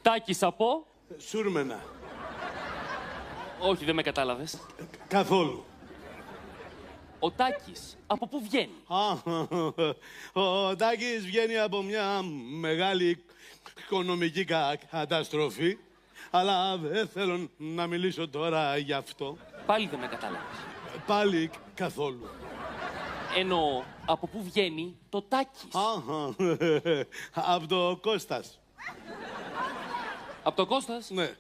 Τάκης από... Σούρμενα. Όχι, δεν με κατάλαβες. Καθόλου. Ο Τάκης από πού βγαίνει? Ο Τάκης βγαίνει από μια μεγάλη οικονομική καταστροφή, αλλά δεν θέλω να μιλήσω τώρα γι' αυτό. Πάλι δεν με κατάλαβες. Πάλι καθόλου. Εννοώ, από πού βγαίνει το Τάκης? Από το Κώστας. Από το Κώστας. Ναι.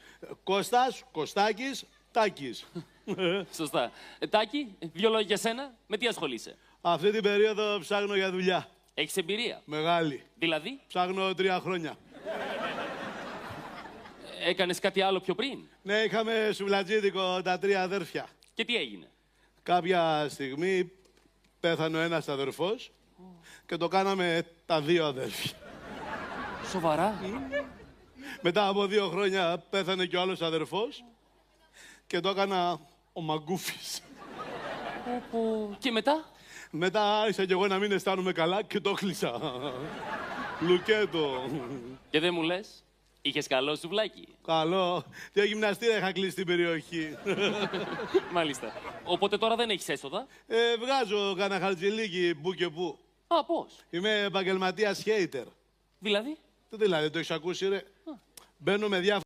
Κώστας, Κωστάκης, Τάκης. Σωστά. Τάκη, δυο λόγια για σένα. Με τι ασχολείσαι? Αυτή την περίοδο ψάχνω για δουλειά. Έχεις εμπειρία? Μεγάλη. Δηλαδή, Ψάχνω 3 χρόνια. έκανες κάτι άλλο πιο πριν? Ναι, είχαμε σουβλατζίδικο τα 3 αδέρφια. Και τι έγινε? Κάποια στιγμή πέθανε ο ένας αδερφός και το κάναμε τα 2 αδέρφια. Σοβαρά? Μετά από 2 χρόνια πέθανε και ο άλλος αδερφός και το έκανα ο Μαγκούφης. Και μετά? Μετά άρχισα κι εγώ να μην αισθάνομαι καλά και το κλείσα. Λουκέτο. Και δεν μου λες, είχες καλό σουβλάκι? Καλό. 2 γυμναστήρια είχα κλείσει στην περιοχή. Μάλιστα. Οπότε τώρα δεν έχεις έσοδα? Βγάζω κανένα χαρτζηλίκι που και που. Α, πώς? Είμαι επαγγελματίας hater. Δηλαδή? Τι δηλαδή, το έχεις ακούσει ρε. Μπαίνω με διάφορα